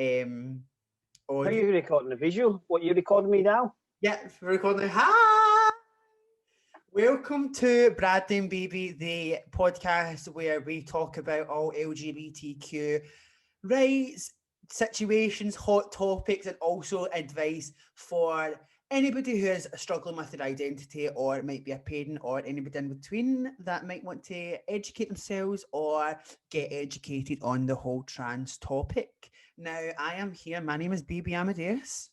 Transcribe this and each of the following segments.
Are audio. you recording a visual? What, you recording me now? Yeah, we're recording. Hi! Welcome to Bradley and Bebe, the podcast where we talk about all LGBTQ rights, situations, hot topics, and also advice for anybody who is struggling with their identity or might be a parent or anybody in between that might want to educate themselves or get educated on the whole trans topic. Now, I am here. My name is Bebe Amadeus.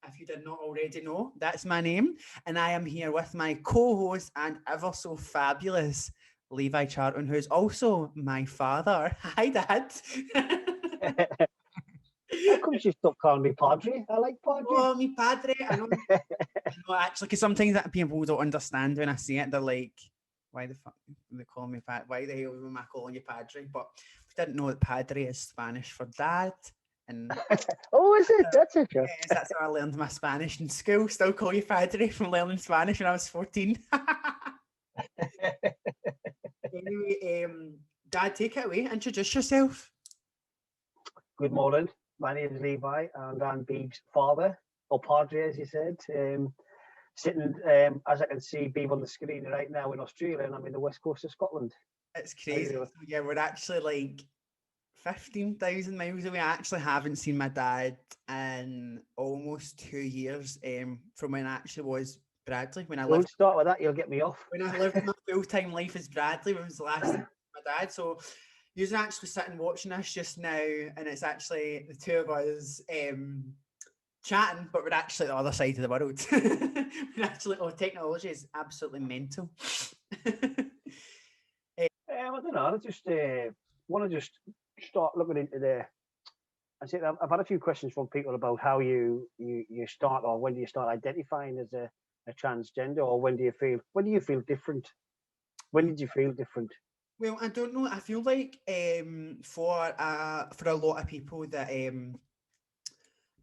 If you did not already know, that's my name. And I am here with my co-host and ever so fabulous Levi Charlton, who's also my father. Hi, Dad. How come you stop calling me Padre? I like Padre. Oh, mi padre. I know actually, because sometimes that people don't understand when I say it. They're like, why the fuck they call me padre? Why the hell am I calling you padre? But I didn't know that padre is Spanish for dad. And Oh, is it? That's it. yes, that's how I learned my Spanish in school. Still call you padre from learning Spanish when I was 14. Anyway, Dad, take it away. Introduce yourself. Good morning. My name is Levi, and I'm Beeb's father, or Padre, as you said. Sitting, as I can see, Beeb on the screen right now in Australia, and I'm in the west coast of Scotland. It's crazy. Yeah, we're actually like 15,000 miles away. I actually haven't seen my dad in almost 2 years from when I actually was Bradley. Don't start with that, you'll get me off. When I lived my full-time life as Bradley, when was the last time my dad. So you're actually sitting watching us just now, and it's actually the two of us chatting, but we're actually the other side of the world. We're actually, technology is absolutely mental. I don't know. I just want to just start looking into the. I said I've had a few questions from people about how you start, or when do you start identifying as a transgender, or when do you feel different? When did you feel different? Well, I don't know. I feel like for a lot of people that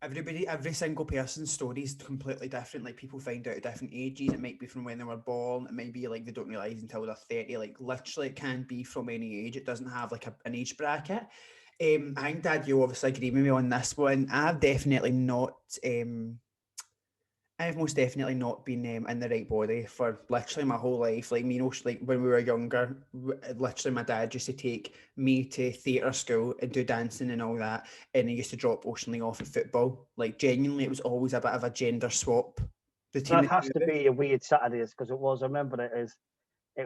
every single person's story is completely different. Like people find out at different ages. It might be from when they were born. It might be like they don't realise until they're 30. Like literally, it can be from any age. It doesn't have like an age bracket. I think, Dad, you obviously agree with me on this one. I've definitely not. I've most definitely not been in the right body for literally my whole life. Like, you know, like when we were younger, literally my dad used to take me to theatre school and do dancing and all that. And he used to drop Oceanly off at football. Like, genuinely, it was always a bit of a gender swap. That has to be a weird Saturdays, because it was. I remember it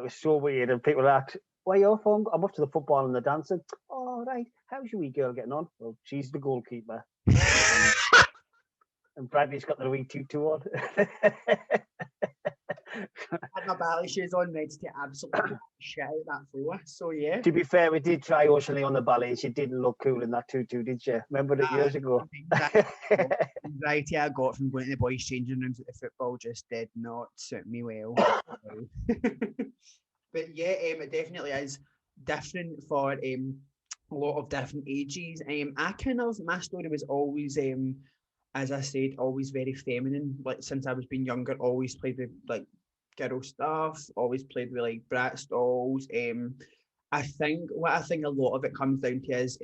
was so weird. And people asked, why are you off? I'm off to the football and the dancing. Oh, right. How's your wee girl getting on? Well, she's the goalkeeper. And Bradley's got the wee tutu on. I had my ballet shoes on, ready to absolutely shit out that floor. So yeah. To be fair, we did try Oceanly on the ballet. She didn't look cool in that tutu, did you? Remember it years ago? Anxiety I got from going to the boys' changing rooms at the football just did not suit me well. But yeah, it definitely is different for a lot of different ages. My story was always as I said, always very feminine. Like since I was being younger, always played with like girl stuff, always played with like Bratz dolls. I think a lot of it comes down to is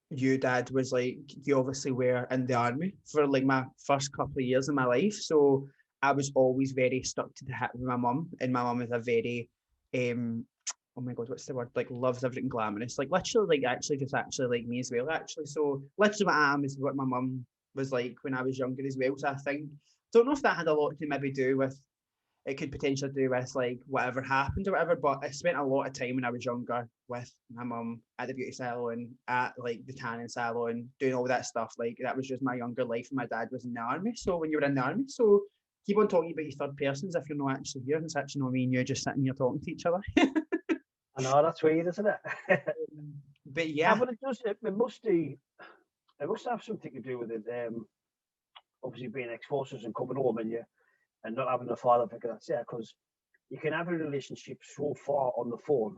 you, Dad, was like, you obviously were in the army for like my first couple of years of my life. So I was always very stuck to the hip with my mum. And my mum is a very oh my god, what's the word? Like loves everything glamorous. Like literally like actually like me as well, actually. So literally what I am is what my mum was like when I was younger as well. So I think don't know if that had a lot to maybe do with it, could potentially do with like whatever happened or whatever, but I spent a lot of time when I was younger with my mum at the beauty salon, at like the tanning salon, doing all that stuff. Like that was just my younger life, and my dad was in the army. So when you were in the army, so keep on talking about your third persons if you're not actually here, and it's actually not me and you just sitting here talking to each other. I know, that's weird, isn't it? But yeah, but it must have something to do with it. Obviously, being ex-forces and coming home and not having a father figure. That's it, because you can have a relationship so far on the phone,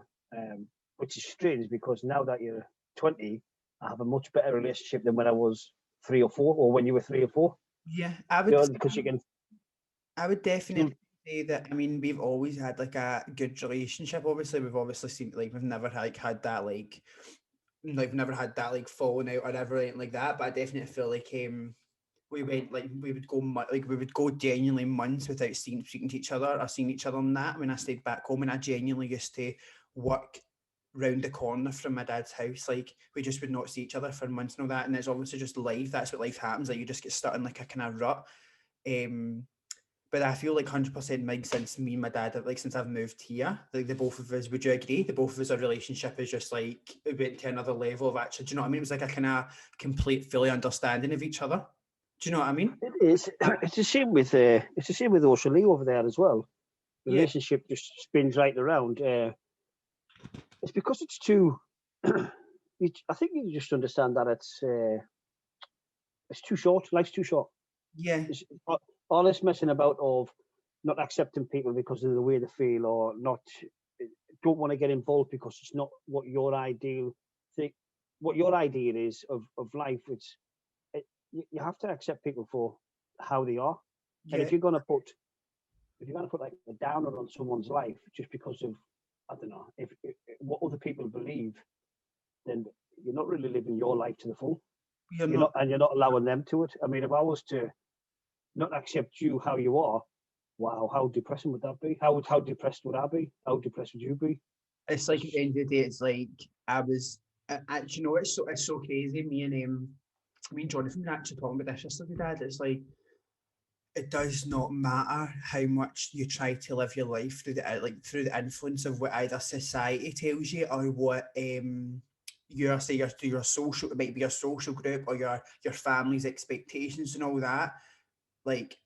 which is strange because now that you're 20, I have a much better relationship than when I was 3 or 4, or when you were 3 or 4. Yeah, I would. Because you can. I would definitely say that. I mean, we've always had like a good relationship. Obviously, we've seen like we've never had that like like, we've never had that like falling out or everything like that. But I definitely feel like we went like we would go we would go genuinely months without speaking to each other or seeing each other on that when I stayed back home, and I genuinely used to work round the corner from my dad's house. Like we just would not see each other for months and all that. And it's obviously just life. That's what life happens. Like you just get stuck in like a kind of rut. Um, but I feel like 100% makes sense. Me and my dad, like since I've moved here, like the both of us, would you agree? The both of us, our relationship is just like it went to another level of actually. Do you know what I mean? It was like a kind of complete, fully understanding of each other. Do you know what I mean? It is. It's the same with Ocean over there as well. The Yeah, relationship just spins right around. It's because it's too. I think you just understand that it's too short. Life's too short. yeah, It's, all this messing about of not accepting people because of the way they feel, or not don't want to get involved because it's not what your ideal think, what your idea is of life. You have to accept people for how they are, and yeah. if you're gonna put like a downer on someone's life just because of, I don't know, if what other people believe, then you're not really living your life to the full. You're not. You're not allowing them to it. I mean, if I was to not accept you how you are, wow, how depressing would that be? How depressed would I be? How depressed would you be? It's like at the end of the day, it's like I was. You know, it's so crazy. Me and Jonathan were actually talking about this yesterday, Dad. It's like it does not matter how much you try to live your life through the through the influence of what either society tells you or what your say your social, it might be your social group or your family's expectations and all that. Like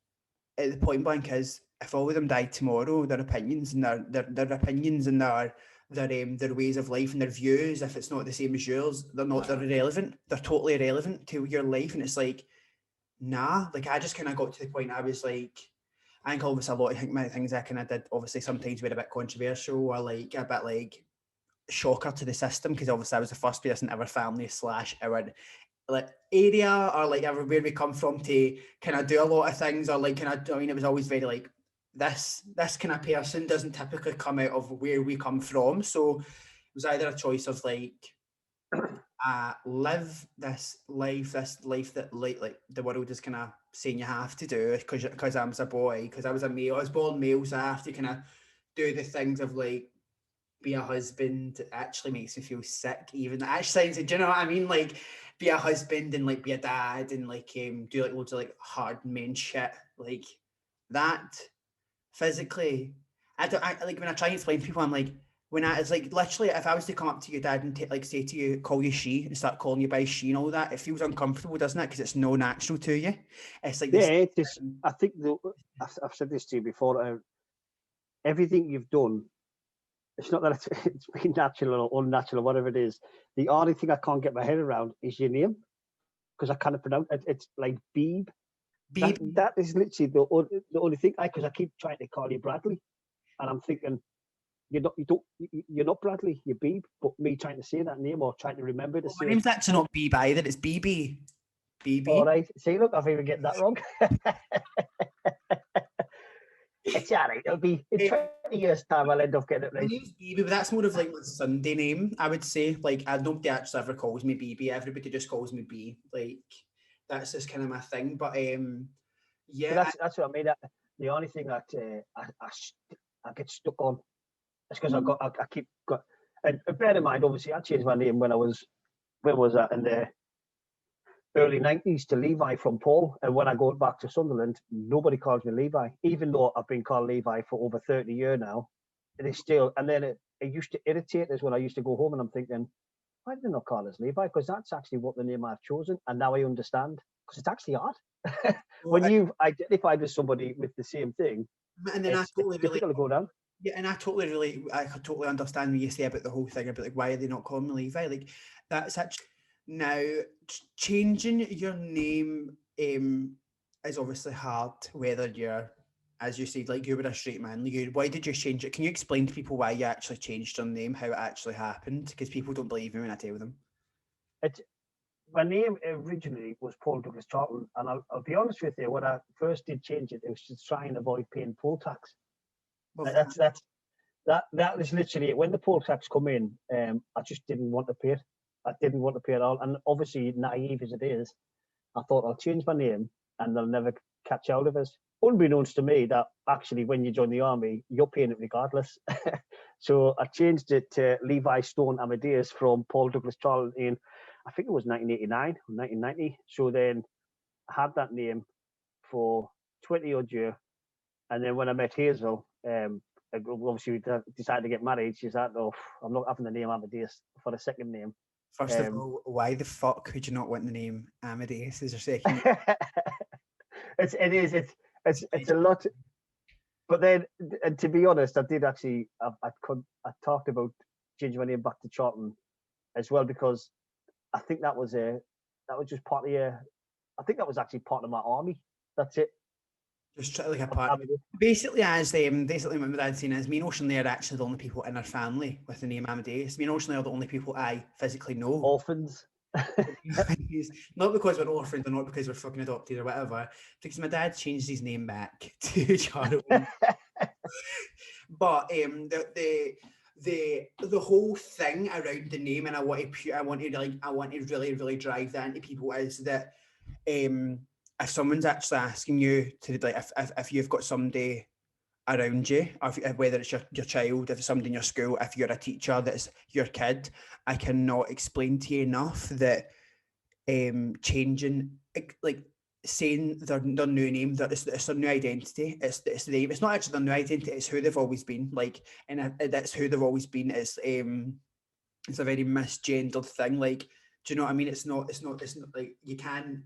at the point blank is if all of them died tomorrow, their opinions and their opinions and their ways of life and their views, if it's not the same as yours, they're irrelevant. They're totally irrelevant to your life. And it's like, nah, like I just kind of got to the point I was like, I think obviously a lot of many things I kind of did obviously sometimes were a bit controversial or like a bit like shocker to the system because obviously I was the first person in our family / our like area or like where we come from to kind of do a lot of things or like kind of, I mean, it was always very like this kind of person doesn't typically come out of where we come from. So it was either a choice of like live this life that like the world is kind of saying you have to do because I was a boy, because I was a male, I was born male, so I have to kind of do the things of like be a husband. It actually makes me feel sick even that actually sounds, do you know what I mean, like be a husband and like be a dad and like do like loads of like hard men shit like that physically. I like when I try and explain to people, I'm like, when I, it's like literally if I was to come up to your dad and like say to you, call you she and start calling you by she and all that, it feels uncomfortable, doesn't it? Because it's no natural to you. It's like Yeah, this. it is. I think I've said this to you before. Everything you've done, it's not that it's been natural or unnatural or whatever it is. The only thing I can't get my head around is your name because I can't pronounce it. It's like Beeb. Baby, That is literally the only thing. Because I keep trying to call you Bradley, and I'm thinking you're not Bradley, you're Beeb. But me trying to say that name or trying to remember to well, my say it. name's actually not Bebe either, it's BB. All BB. right. See, look, I've even getting that wrong. It's all right. It'll be in 20 years' time. I'll end up getting it My right. name's Bebe, but that's more of like my Sunday name, I would say. Like, nobody actually ever calls me Bebe. Everybody just calls me B. Like, that's just kind of my thing. But But yeah, that's what I mean. The only thing that I get stuck on is because I keep got. And bear in mind, obviously, I changed my name when I was where was that in the early 90s to Levi from Paul. And when I go back to Sunderland, nobody calls me Levi, even though I've been called Levi for over 30 years now. It is still. And then it used to irritate us when I used to go home and I'm thinking, why did they not call us Levi? Because that's actually what the name I've chosen. And now I understand because it's actually hard. well, When you've identified with somebody with the same thing, and then I it's totally really, difficult to go down. yeah, and I could totally understand what you say about the whole thing about like why are they not calling me Levi? Like that's actually now changing your name is obviously hard. Whether you're, as you said, like you were a straight man, why did you change it? Can you explain to people why you actually changed your name, how it actually happened? Because people don't believe me when I tell them. It's My name originally was Paul Douglas Charlton, and I'll be honest with you, when I first did change it, it was to try and avoid paying poll tax. Love that. That is literally it. When the poll tax come in, I just didn't want to pay it. I didn't want to pay at all. And obviously, naive as it is, I thought I'll change my name and they'll never catch out of us. Unbeknownst to me that actually when you join the army, you're paying it regardless. So I changed it to Levi Stone Amadeus from Paul Douglas Charles in, I think it was 1989 or 1990. So then I had that name for 20 odd year. And then when I met Hazel, obviously we decided to get married. She's like, "No, I'm not having the name Amadeus for a second name." First of all, why the fuck would you not want the name Amadeus as your second? It's a lot. But then, and to be honest, I did actually. I talked about changing my name back to Charlton as well because I think that was just part of I think that was actually part of my army. That's it. Just like a part. Basically, basically what my dad's saying is me and Ocean are actually the only people in our family with the name Amadeus. Me and Ocean are the only people I physically know. Orphans. Not because we're orphans or not because we're fucking adopted or whatever, because my dad changed his name back to Charlton. But the whole thing around the name, and I want to really drive that into people is that if someone's actually asking you to like if you've got somebody around you, or whether it's your child, if it's somebody in your school, if you're a teacher that's your kid, I cannot explain to you enough that changing, like saying their new name, that it's their new identity, it's the name, it's not actually their new identity, it's who they've always been, like, and that's who they've always been. It's a very misgendered thing, like, do you know what I mean? It's not like you can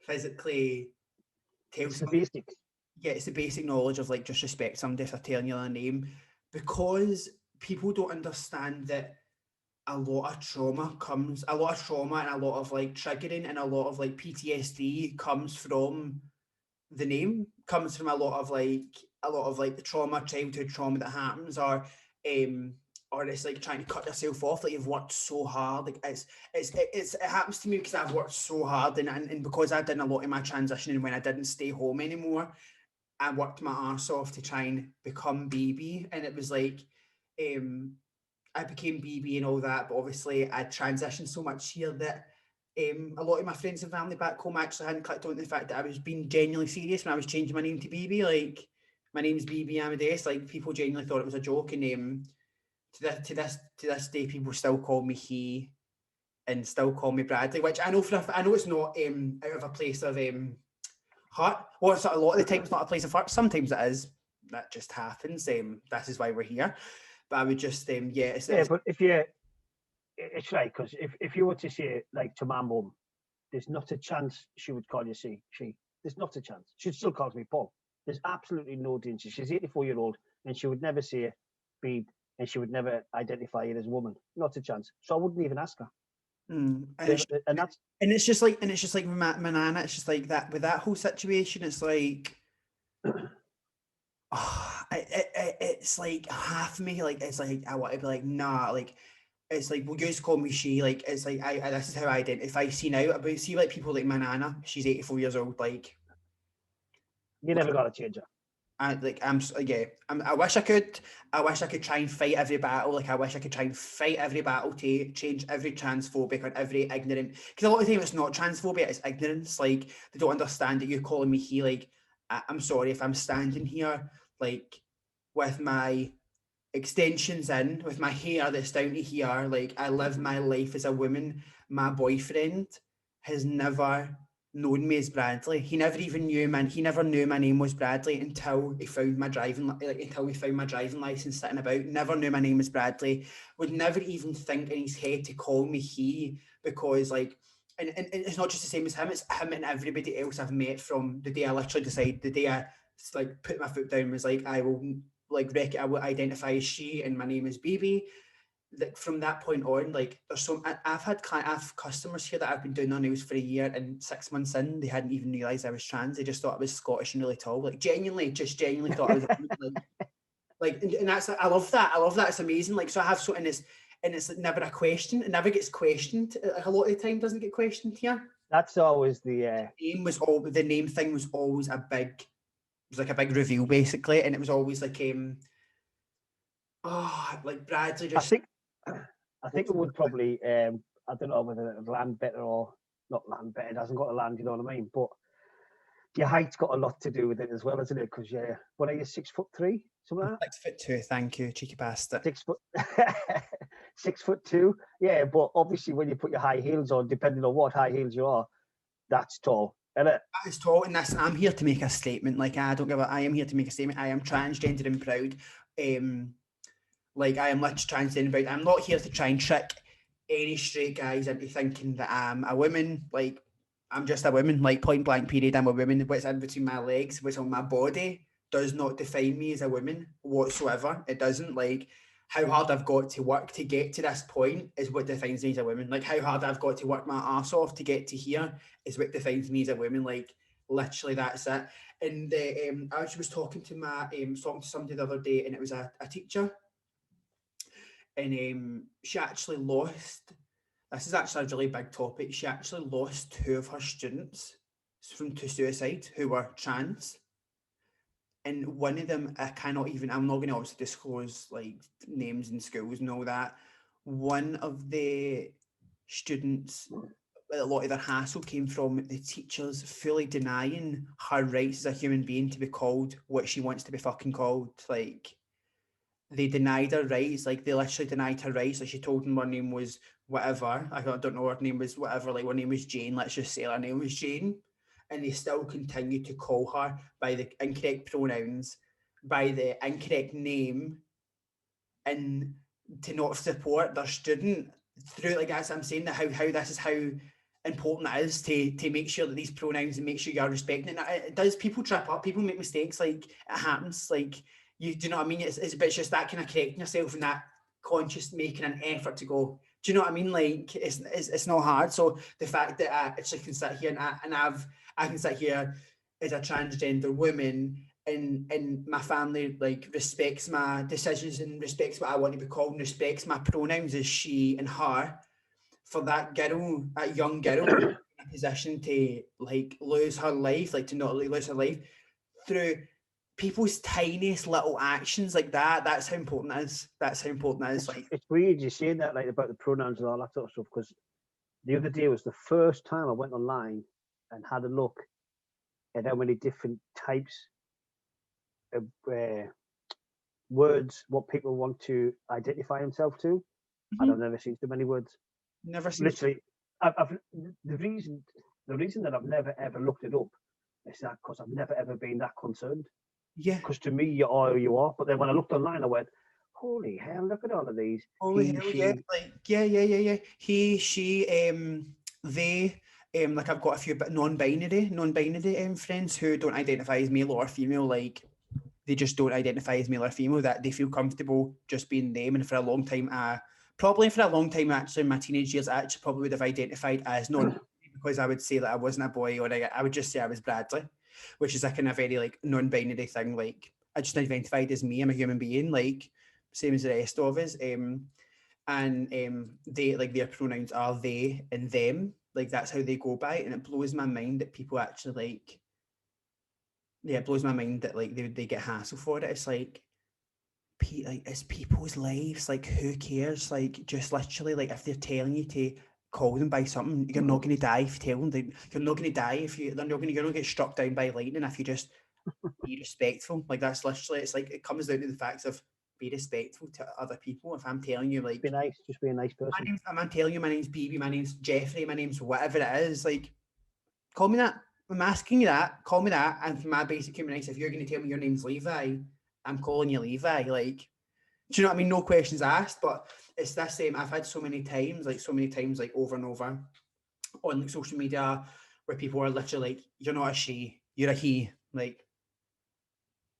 physically tell it's the basic. Yeah, it's the basic knowledge of like just respect somebody if they're telling you their name, because people don't understand that a lot of trauma and a lot of like triggering and a lot of like PTSD comes from the name, comes from a lot of like the childhood trauma that happens, or it's like trying to cut yourself off, like you've worked so hard, like it happens to me because I've worked so hard and because I did a lot in my transition, and when I didn't stay home anymore, I worked my arse off to try and become Bebe, and it was like I became Bebe and all that, but obviously I transitioned so much here that a lot of my friends and family back home actually hadn't clicked on the fact that I was being genuinely serious when I was changing my name to Bebe. Like, my name's Bebe Amadeus. Like, people genuinely thought it was a joke, and to this day, people still call me he and still call me Bradley, which I know it's not out of a place of hurt. Well, it's a lot of the time it's not a place of hurt. Sometimes it is. That just happens. This is why we're here. But I would just but it's right, because if you were to say, like, to my mum, there's not a chance she would call you she. There's not a chance. She still calls me Paul. There's absolutely no danger. She's 84-year-old and she would never say Bebe, and she would never identify it as a woman. Not a chance. So I wouldn't even ask her. And it's just like with my nana, it's just like that with that whole situation. It's like it's like half of me, like, it's like I want to be like, nah, like, it's like, well, you just call me she, like, it's like I this is how I identify. See now, but see, like, people like my nana, she's 84 years old, like, you never got to change her. I wish I could try and fight every battle. Like, I wish I could try and fight every battle to change every transphobic or every ignorant, because a lot of the time it's not transphobia, it's ignorance. Like, they don't understand that you're calling me he. Like, I'm sorry if I'm standing here, like, with my extensions in, with my hair that's down to here, like, I live my life as a woman. My boyfriend has never known me as Bradley. He never knew my name was Bradley until he found my driving license sitting about. Never knew my name was Bradley. Would never even think in his head to call me he, because, like, and it's not just the same as him, it's him and everybody else I've met from the day I literally decided, the day I like put my foot down, was like, I will identify as she and my name is Bebe. Like, from that point on, like, I've customers here that I've been doing their nails for a year, and 6 months in, they hadn't even realised I was trans. They just thought I was Scottish and really tall. Like, genuinely thought I was and that's, I love that. It's amazing. Like, so I have and it's like never a question. It never gets questioned. Like, a lot of the time doesn't get questioned here. That's always the name thing was always a big reveal, basically, and it was always like like Bradley just. I think it would probably I don't know whether it'll land better or not land better. It hasn't got to land, you know what I mean? But your height's got a lot to do with it as well, isn't it? Because what are you, 6'3", something like that? 6'2", thank you, cheeky bastard. 6 foot, 6'2". Yeah, but obviously when you put your high heels on, depending on what high heels you are, that's tall, isn't it? That is tall, and I'm here to make a statement. Like, I don't give a. I am here to make a statement. I am transgender and proud. Like, I am literally transgender and proud. I'm not here to try and trick any straight guys into thinking that I'm a woman. Like, I'm just a woman. Like, point blank period, I'm a woman. What's in between my legs, what's on my body, does not define me as a woman whatsoever. It doesn't. Like, how hard I've got to work to get to this point is what defines me as a woman. Like, how hard I've got to work my ass off to get to here is what defines me as a woman. Like, literally, that's it. And I actually was talking to somebody the other day, and it was a teacher, and she actually lost. This is actually a really big topic. She actually lost 2 of her students to suicide who were trans. And one of them, I'm not going to obviously disclose like names and schools and all that. One of the students, a lot of their hassle came from the teachers fully denying her rights as a human being to be called what she wants to be fucking called. Like, they denied her rights. Like, they literally denied her rights. Like, she told them her name was whatever. I don't know, her name was whatever. Like, her name was Jane. Let's just say her name was Jane. And they still continue to call her by the incorrect pronouns, by the incorrect name, and to not support their student through. Like, as I'm saying, that how this is how important it is to make sure that these pronouns, and make sure you're respecting it. It does. People trip up, people make mistakes, like, it happens. Like, do you know what I mean? It's just that kind of correcting yourself and that conscious making an effort to go. Do you know what I mean? Like, it's not hard. So the fact that I actually can sit here I can sit here as a transgender woman, and my family like respects my decisions and respects what I want to be called and respects my pronouns as she and her. For that young girl in a position to like lose her life, like to not lose her life through people's tiniest little actions like that. That's how important it is. That's how important it is. Like, it's weird you saying that, like, about the pronouns and all that sort of stuff, because the other day was the first time I went online and had a look at how many different types of words what people want to identify themselves to. And I've never seen so many words. Never seen. Literally, the reason that I've never ever looked it up is that because I've never ever been that concerned. Yeah. Because to me, you are who you are. But then when I looked online, I went, "Holy hell! Look at all of these." Holy hell, yeah. Like, yeah. He, she, they. Like, I've got a few non-binary friends who don't identify as male or female. Like, they just don't identify as male or female. That they feel comfortable just being them. And for a long time, actually, in my teenage years, I actually probably would have identified as non, because I would say that I wasn't a boy, or I would just say I was Bradley, which is a kind of very like non-binary thing. Like, I just identified as me. I'm a human being, like same as the rest of us. They, like, their pronouns are they and them. Like, that's how they go by, and it blows my mind that people actually like. Yeah, it blows my mind that like they get hassle for it. It's like it's people's lives. Like, who cares? Like, just literally, like, if they're telling you to call them by something, you're not going to die if you tell them. You're not going to die if you're not going to get struck down by lightning if you just be respectful. Like, that's literally, it's like, it comes down to the facts of be respectful to other people. If I'm telling you, like, be nice, just be a nice person. I'm telling you, my name's Bebe, my name's Jeffrey, my name's whatever it is, like, call me that. I'm asking you that. Call me that. And for my basic human rights, if you're going to tell me your name's Levi, I'm calling you Levi. Like, do you know what I mean? No questions asked. But it's that same. I've had so many times, like over and over on like social media, where people are literally like, "You're not a she, you're a he." Like,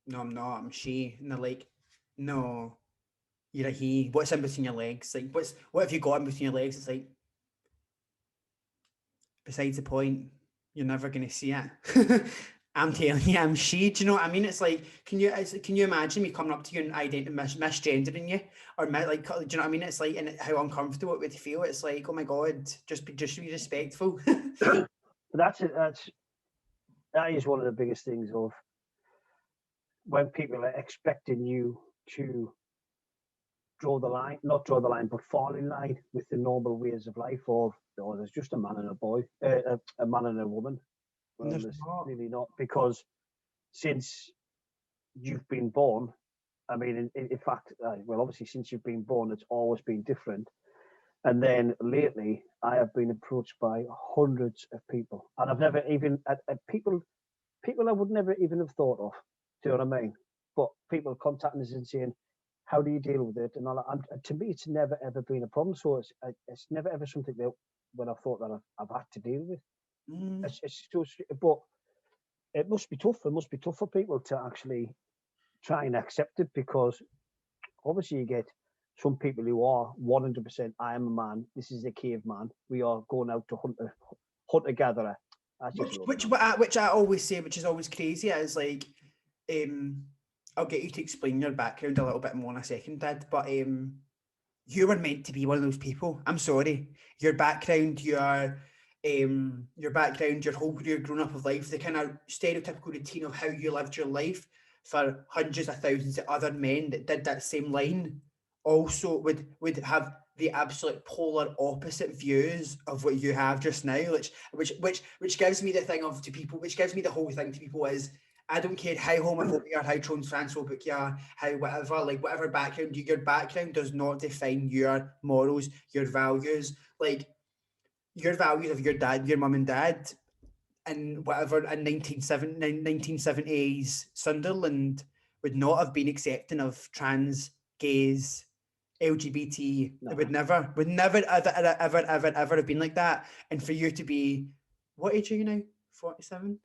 no, I'm not. I'm she. And they're like, "No, you're a he. What's in between your legs? Like, what have you got in between your legs?" It's like, besides the point, you're never going to see it. I'm telling you, I'm she. Do you know what I mean? It's like, can you imagine me coming up to you and misgendering you, or like, do you know what I mean? It's like, and how uncomfortable it would feel. It's like, oh my god, just be respectful. That is one of the biggest things of when people are expecting you to not draw the line, but fall in line with the normal ways of life of, oh, there's just a man and a boy, a man and a woman. Well, There's there's not. really not, because since you've been born, I mean, in fact, well, obviously, since you've been born, it's always been different. And then lately, I have been approached by hundreds of people, and I've never even people I would never even have thought of. Do you know what I mean? But people contacting us and saying, "How do you deal with it?" And all that. And to me, it's never ever been a problem. So it's never ever something that when I thought that I've had to deal with. Mm. It's so, but it must be tough. It must be tough for people to actually try and accept it, because obviously you get some people who are 100%. I am a man. This is a caveman. We are going out to hunter gatherer. Which I always say, which is always crazy, is like, I'll get you to explain your background a little bit more in a second, Dad. But you were meant to be one of those people. I'm sorry. Your background, your whole career growing up of life, the kind of stereotypical routine of how you lived your life for hundreds of thousands of other men that did that same line also would have the absolute polar opposite views of what you have just now, which gives me the thing of to people, which gives me the whole thing to people is, I don't care how homophobic you are, how transphobic you are, how whatever, like whatever background, your background does not define your morals, your values. Like your values of your dad, your mum and dad, and whatever in 1970s Sunderland would not have been accepting of trans, gays, LGBT. No. It would never, ever have been like that. And for you to be, what age are you now? 47?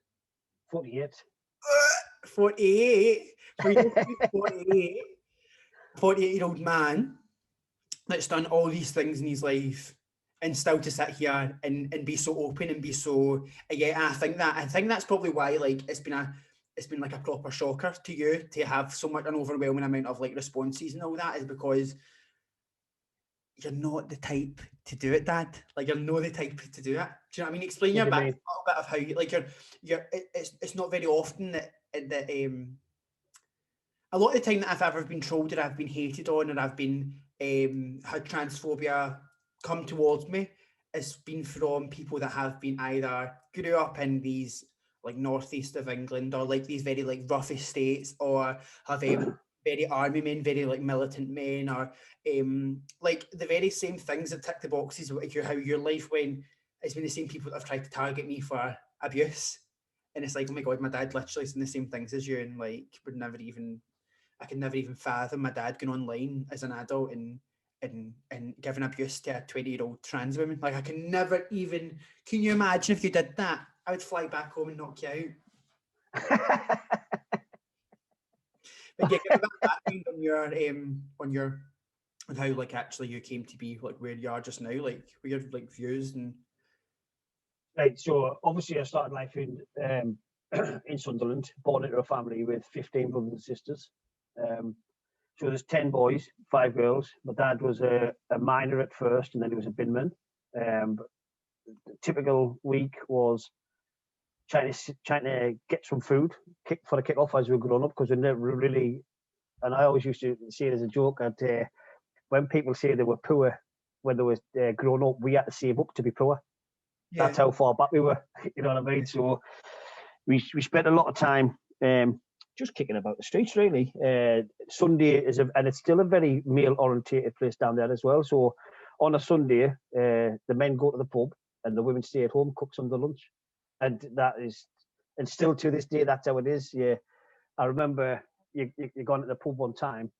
48. 48. For you to be 48-year-old man that's done all these things in his life, and still to sit here and be so open and be so, yeah, I think that's probably why, like, it's been like a proper shocker to you to have so much, an overwhelming amount of like responses and all that, is because you're not the type to do it, Dad. Like, you're not the type to do it. Do you know what I mean? Explain your back a little bit of how you, like, it's not very often that a lot of the time that I've ever been trolled or I've been hated on or I've been had transphobia come towards me, it's been from people that have been either grew up in these like northeast of England or like these very like rough estates, or have very army men, very like militant men, or like the very same things that tick the boxes of how your life went. It's been the same people that have tried to target me for abuse, and it's like, oh my God, my dad literally is in the same things as you, and like I could never even fathom my dad going online as an adult and giving abuse to a 20-year-old trans woman. Like, I can never even. Can you imagine if you did that? I would fly back home and knock you out. But yeah, give me that background on how like actually you came to be like where you are just now, like your like views and. Right. So obviously I started life in Sunderland, born into a family with 15 brothers and sisters. So there's 10 boys, 5 girls. My dad was a miner at first, and then he was a binman. The typical week was trying to get some food for the kick off as we were growing up, because we never really. And I always used to say it as a joke that when people say they were poor when they were growing up, we had to save up to be poor. Yeah. That's how far back we were. You know what I mean? So we spent a lot of time. Just kicking about the streets, really. Sunday and it's still a very male-orientated place down there as well. So on a Sunday, the men go to the pub and the women stay at home, cook some of the lunch, and and still to this day, that's how it is. Yeah, I remember you gone to the pub one time,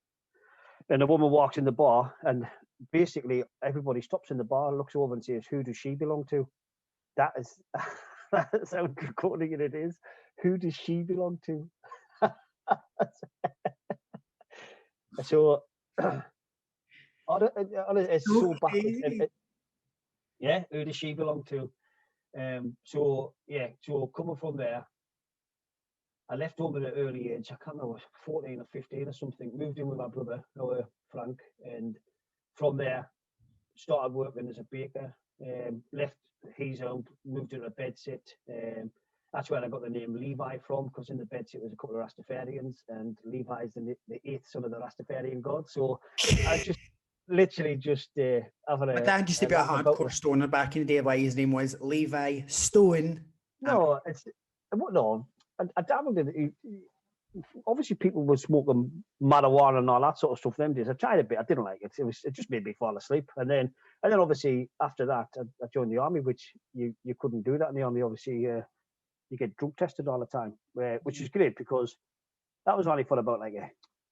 and a woman walks in the bar, and basically everybody stops in the bar, looks over, and says, "Who does she belong to?" That's how draconian it is. Who does she belong to? So it's so backwards. Yeah, who does she belong to? So coming from there, I left home at an early age. I can't remember, 14 or 15 or something. Moved in with my brother, Frank, and from there started working as a baker. Left his home, moved into a bed sit. That's where I got the name Levi from, because in the bed sit was a couple of Rastafarians, and Levi is the 8th son of the Rastafarian god. So I just literally just having My dad used to be a laugh about hardcore it. stoner back in the day. Why his name was Levi Stone. No, it's no. I dabbled in it. Obviously, people were smoking marijuana and all that sort of stuff them days. I tried a bit. I didn't like it. It just made me fall asleep. And then obviously after that, I joined the army, which you couldn't do that in the army. Obviously, you get drug tested all the time, which is great because that was only for about like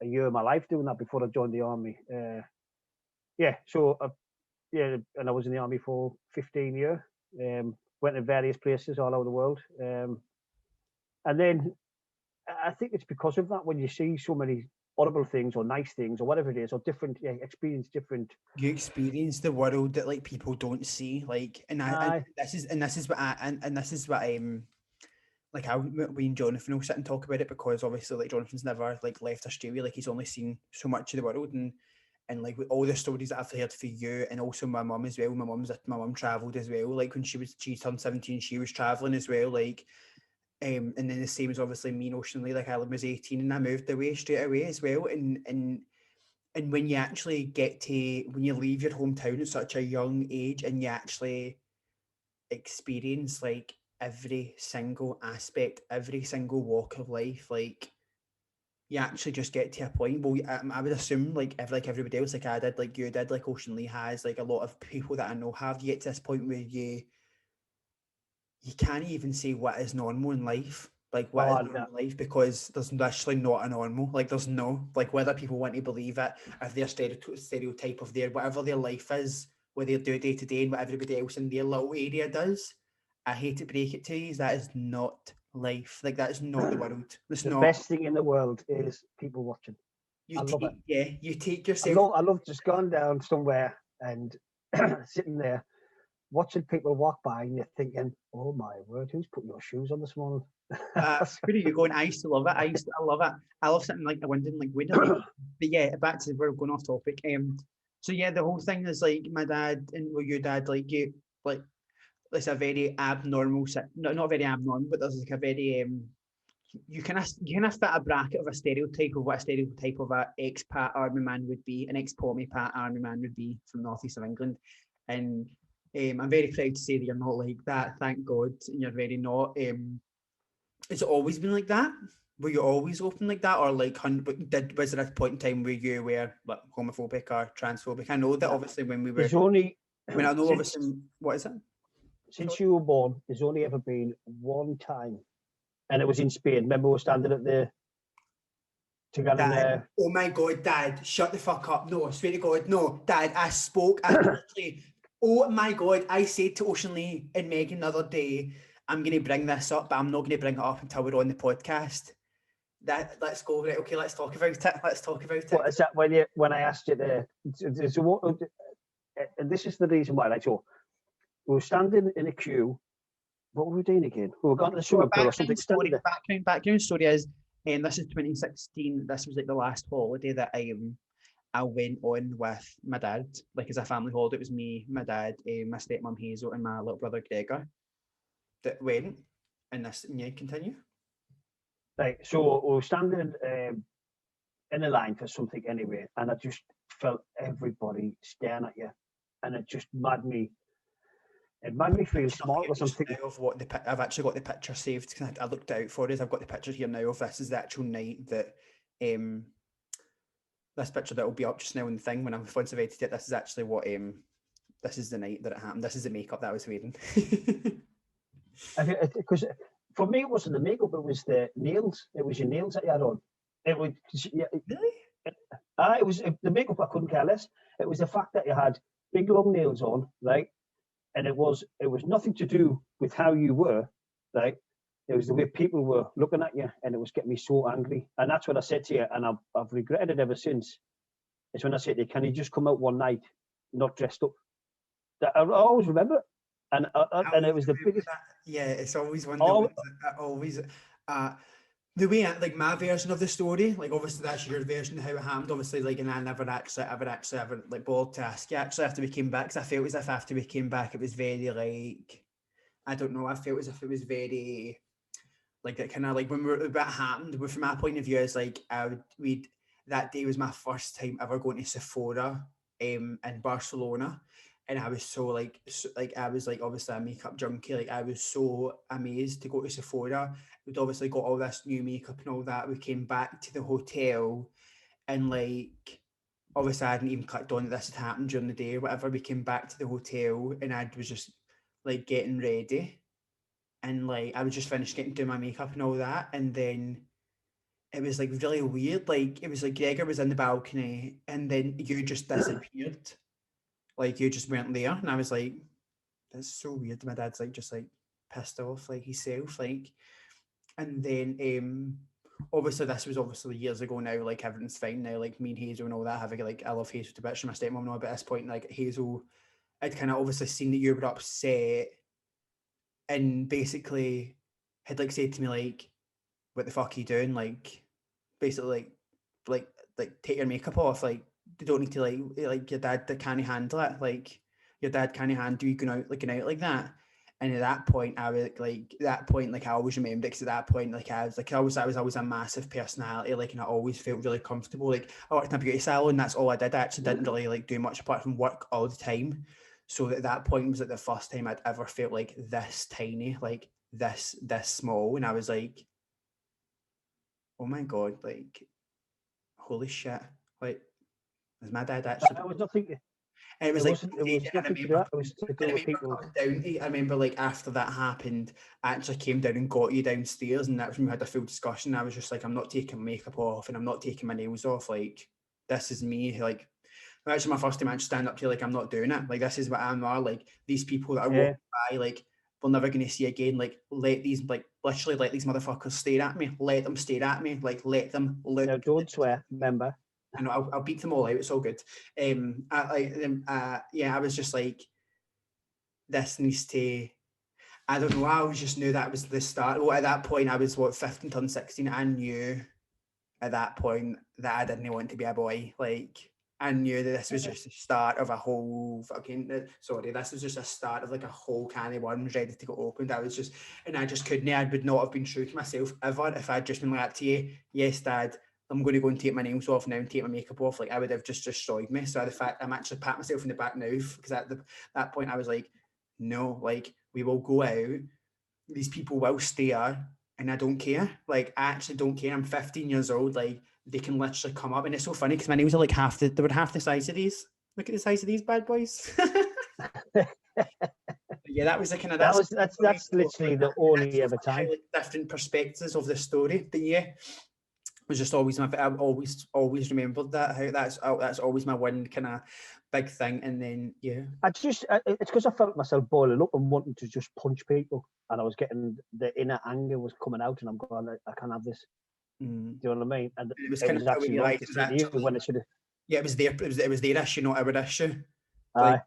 a year of my life doing that before I joined the army. Yeah, so yeah, and I was in the army for 15 years. Went to various places all over the world. And then I think it's because of that when you see so many horrible things or nice things or whatever it is or different experience different. You experience the world that like people don't see, like, and this is what like we and Jonathan will sit and talk about it because obviously like Jonathan's never like left Australia, like he's only seen so much of the world, and like with all the stories that I've heard for you and also my mum as well. My mum travelled as well. Like when she turned 17, she was travelling as well. Like and then the same as obviously me emotionally. Like I was 18 and I moved away straight away as well. And when you actually when you leave your hometown at such a young age and you actually experience like every single aspect, every single walk of life, like you actually just get to a point. Well, I would assume like everybody else, like I did, like you did, like Ocean Lee has, like a lot of people that I know have. You get to this point where you can't even say what is normal in life. Like what is normal in life, because there's actually not a normal. Like there's no, like whether people want to believe it, if their stereotype of their whatever their life is, what they do day to day and what everybody else in their little area does. I hate to break it to you, that is not life. Like that is not the world. It's The not. best thing in the world is people watching. I love it. Yeah, you take yourself. I love just going down somewhere and sitting there watching people walk by and you're thinking, oh my word, who's put your shoes on this morning? Where are you going? I used to love it. I love it. I love sitting like wondering like where do they? But yeah, back to we're going off topic. So yeah, the whole thing is like my dad and well, your dad like you like it's a very abnormal not very abnormal, but there's like a very you kind of fit a bracket of a stereotype of what a stereotype of a ex-pat army man would be, an ex-pommy pat army man would be from the northeast of England, and I'm very proud to say that you're not like that. Thank God, you're very not. Has it always been like that? Were you always open like that, or like was there a point in time where you were like homophobic or transphobic? I know that obviously when we were. There's only. When I know obviously what is it? Since you were born, there's only ever been one time, and it was in Spain. Remember, we were standing at the together Dad, there. oh my God, Dad, shut the fuck up! No, I swear to God, no, Dad. I literally. Oh my God, I said to Ocean Lee and Megan the other day, I'm going to bring this up, but I'm not going to bring it up until we're on the podcast. Let's go over it. Okay, let's talk about it. Let's talk about it. What is that when I asked you there? And this is the reason why. Like, so we were standing in a queue. What were we doing again? We were going to the swimming pool or something. Background story is, this is 2016. This was like the last holiday that I went on with my dad, like as a family holiday. It was me, my dad, my stepmom Hazel, and my little brother Gregor that went. And this, yeah, continue. Right, so we were standing in a line for something anyway, and I just felt everybody staring at you, and it just made me. It made me feel small or something. Of what I've actually got the picture saved because I looked out for it. I've got the picture here now of this is the actual night that this picture that will be up just now in the thing when I'm once I've edited it. This is actually what this is the night that it happened. This is the makeup that I was wearing. Because for me it wasn't the makeup, it was the nails. It was your nails that you had on. It was really. It was the makeup. I couldn't care less. It was the fact that you had big long nails on, right? And it was nothing to do with how you were, right? It was the way people were looking at you, and it was getting me so angry. And that's what I said to you, and I've regretted it ever since. It's when I said to you, can you just come out one night not dressed up? That I always remember it. And it was the biggest. That. Yeah, it's always one. Always. The way like my version of the story, like obviously that's your version of how it happened. Obviously, like, and I never actually ever like bothered to ask you actually after we came back, because I felt as if after we came back it was very like, I don't know, I felt as if it was very like that kind of like when that happened. But from my point of view, is like that day was my first time ever going to Sephora in Barcelona, and I was so like I was like obviously a makeup junkie. Like I was so amazed to go to Sephora. We'd obviously got all this new makeup and all that. We came back to the hotel, and like obviously I hadn't even clicked on that this had happened during the day or whatever. We came back to the hotel, and I was just like getting ready, and like I was just finished getting doing my makeup and all that, and then it was like really weird. Like it was like Gregor was in the balcony, and then you just disappeared. Like you just weren't there, and I was like, "That's so weird." My dad's like just like pissed off, like himself, like. And then obviously this was obviously years ago now. Like everything's fine now. Like me and Hazel and all that having like I love Hazel to bits. My stepmom now, but at this point, like Hazel, I'd kind of obviously seen that you were upset, and basically had like said to me like, "What the fuck are you doing?" Like basically like like take your makeup off. Like you don't need to like your dad that can't handle it. Like your dad can't handle you going out like that. And at that point, I was like, that point, like I always remember, because at that point, like I was like, I was always a massive personality, like, and I always felt really comfortable. Like I worked in a beauty salon, that's all I did. I actually didn't really like do much apart from work all the time. So at that point was like the first time I'd ever felt like this tiny, like this small, and I was like, oh my god, like holy shit, like is my dad actually? I was not thinking. And it was It like, wasn't. It was I nothing to do remember, that. It was to do with people. I remember like after that happened, I actually came down and got you downstairs, and that's when we had a full discussion. I was just like, I'm not taking makeup off, and I'm not taking my nails off. Like this is me. Like actually my first time I had to stand up to you, like I'm not doing it. Like this is what I'm are. Like these people that are walking by, like we're never going to see again. Like let these like literally let these motherfuckers stare at me. Let them stare at me. Like let them look. No, don't swear. Remember. I know I'll beat them all out. It's all good. Yeah, I was just like, this needs to. I don't know. I just knew that was the start. Well, at that point, I was 15 turned 16. I knew at that point that I didn't want to be a boy. Like I knew that this was just the start of a whole fucking. Sorry, this was just a start of like a whole can of worms ready to get opened. I was just, and I just couldn't. I would not have been true to myself ever if I'd just been like to you. Yes, Dad. I'm going to go and take my nails off now and take my makeup off. Like I would have just destroyed me. So the fact I'm actually patting myself in the back now, because at that point I was like, no, like we will go out. These people will stare, and I don't care. Like I actually don't care. I'm 15 years old. Like they can literally come up, and it's so funny because my nails are like they were half the size of these. Look at the size of these bad boys. Yeah, that was the kind of that's literally the only ever time. Like, different perspectives of the story, but yeah. Was just always I've always remembered that, how that's always my one kind of big thing. And then yeah, it's because I felt myself boiling up and wanting to just punch people, and I was getting the inner anger was coming out, and I'm going, I can't have this. Do you know what I mean? And it was kind of actually like when it should have. Yeah, it was their issue, not our issue. And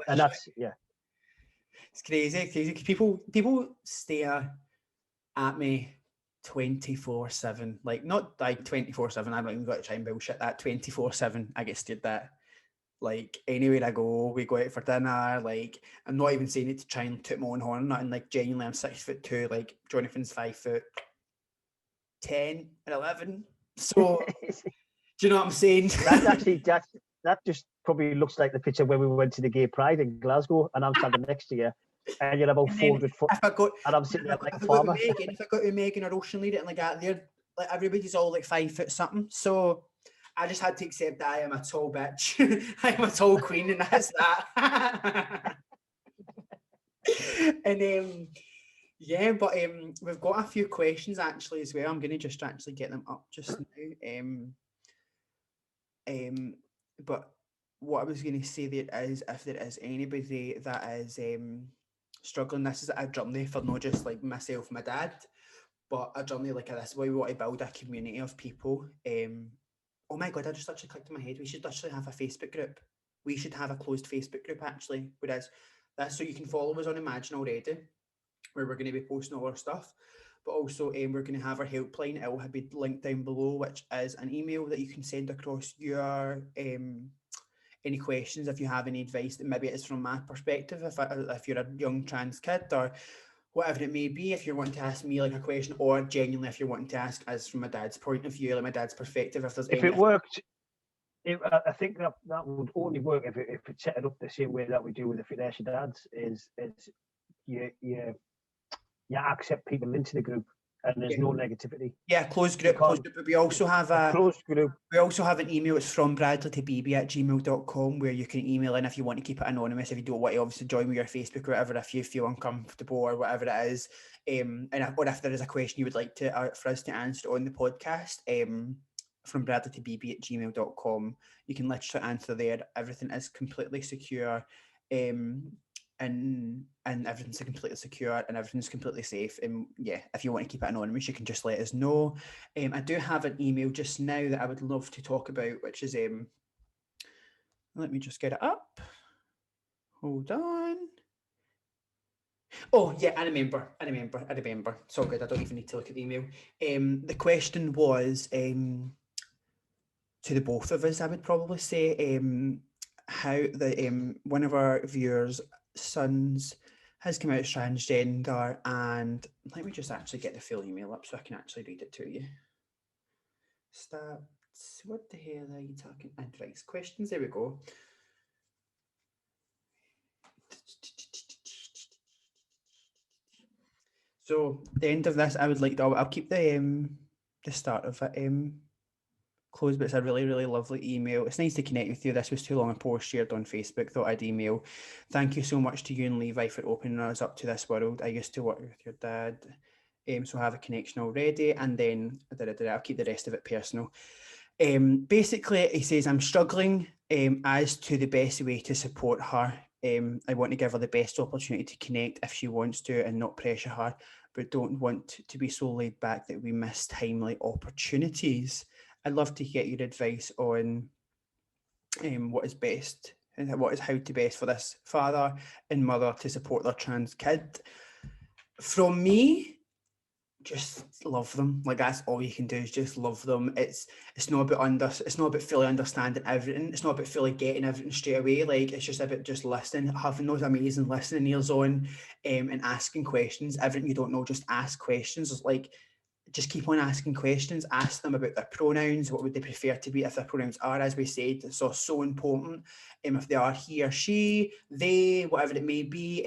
that's it's crazy. People stare at me 24/7, like not like 24/7. I don't even got to try and bullshit that. 24/7, I get stared at. Like anywhere I go, we go out for dinner. Like I'm not even saying it to try and toot my own horn, nothing. Like genuinely, I'm 6'2". Like Jonathan's 5'10" and 11. So do you know what I'm saying? That just probably looks like the picture when we went to the Gay Pride in Glasgow, and I'm standing next to you. And you're about 400 foot, and I'm sitting there like a farmer. If I got to Megan or Ocean Lead it and like that, they're like everybody's all like 5 foot something. So I just had to accept that I am a tall bitch. I am a tall queen, and that's that. And yeah, but we've got a few questions actually as well. I'm going to just actually get them up just now. But what I was going to say there is, if there is anybody that is struggling, this is a journey for not just like myself and my dad, but a journey like this way. We want to build a community of people. Oh my god, I just actually clicked in my head. We should actually have a Facebook group. We should have a closed Facebook group actually. Whereas that's so you can follow us on Imagine already, where we're going to be posting all our stuff. But also we're going to have our helpline. It will be linked down below, which is an email that you can send across your any questions if you have any advice that maybe it's from my perspective, if you're a young trans kid or whatever it may be, if you're wanting to ask me like a question, or genuinely if you're wanting to ask us from my dad's point of view, like my dad's perspective, if there's it worked I think that would only work if it's set up the same way that we do with the Fit Nation dads. Is you accept people into the group and there's no negativity. Yeah, closed group. But we also have a closed group. We also have an email. It's from Bradley to Bebe@gmail.com, where you can email in if you want to keep it anonymous. If you don't want to obviously join with your Facebook or whatever, if you feel uncomfortable or whatever it is, or if there is a question you would like to for us to answer on the podcast, from Bradley to Bebe@gmail.com, you can literally answer there. Everything is completely secure. And everything's completely secure and everything's completely safe. And yeah, if you want to keep it anonymous, you can just let us know. I do have an email just now that I would love to talk about, which is let me just get it up. Hold on. Oh yeah, I remember. It's all good. I don't even need to look at the email. The question was to the both of us, I would probably say, how the one of our viewers' sons has come out as transgender, and let me just actually get the full email up so I can actually read it to you. Stats, what the hell are you talking? Advice questions, there we go. So the end of this, I would like to, I'll keep the start of it closed, but it's a really, really lovely email. It's nice to connect with you. This was too long a post shared on Facebook. Thought I'd email. Thank you so much to you and Levi for opening us up to this world. I used to work with your dad, so I have a connection already. And then I'll keep the rest of it personal. Basically, he says, I'm struggling as to the best way to support her. I want to give her the best opportunity to connect if she wants to and not pressure her, but don't want to be so laid back that we miss timely opportunities. I'd love to get your advice on what is best and how to best for this father and mother to support their trans kid. From me, just love them. Like, that's all you can do, is just love them. It's not about fully understanding everything. It's not about fully getting everything straight away. Like, it's just about just listening, having those amazing listening ears on, and asking questions. Everything you don't know, just ask questions. It's like, just keep on asking questions. Ask them about their pronouns. What would they prefer to be if their pronouns are, as we said, it's so important. If they are he or she, they, whatever it may be,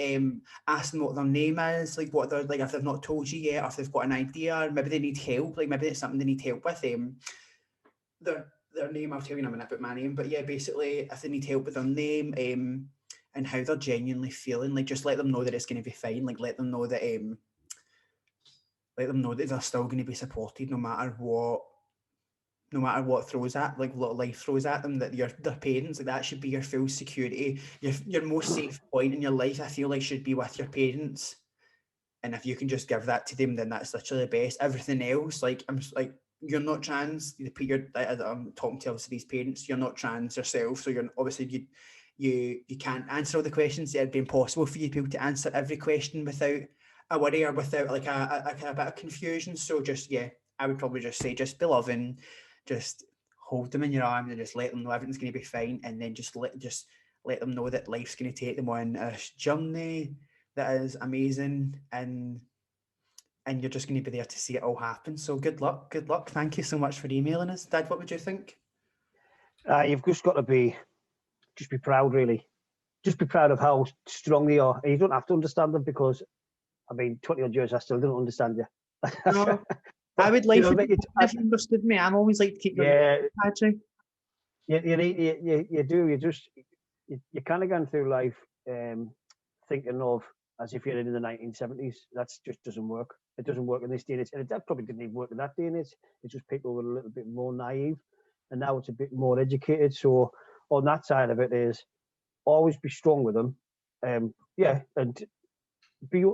ask them what their name is, like what they're like, if they've not told you yet, or if they've got an idea, maybe they need help, like maybe it's something they need help with. Their name, I'll tell you in a minute about my name, but yeah, basically, if they need help with their name, and how they're genuinely feeling, like just let them know that it's going to be fine. Like let them know that they're still going to be supported no matter what throws at, like what life throws at them, that their parents, like that should be your full security. Your most safe point in your life, I feel like, should be with your parents. And if you can just give that to them, then that's literally the best. Everything else, like, I'm like, you're not trans. I'm talking to obviously these parents, you're not trans yourself, so you're obviously you can't answer all the questions. It'd be impossible for you to be able to answer every question without a worry or without like a bit of confusion. So just, yeah, I would probably just say, just be loving, just hold them in your arms and just let them know everything's going to be fine, and then just let them know that life's going to take them on a journey that is amazing, and you're just going to be there to see it all happen. So good luck. Thank you so much for emailing us. Dad, what would you think? You've just got to be proud, really. Just be proud of how strong they are. And you don't have to understand them, because, I mean, 20 odd years, I still don't understand you. No, I would like if you understood me. I'm always like to keep Patrick. You do. You're kind of going through life thinking of as if you're in the 1970s. That just doesn't work. It doesn't work in this day and age. And that probably didn't even work in that day and age. It's just people were a little bit more naive, and now it's a bit more educated. So on that side of it is always be strong with them. And be.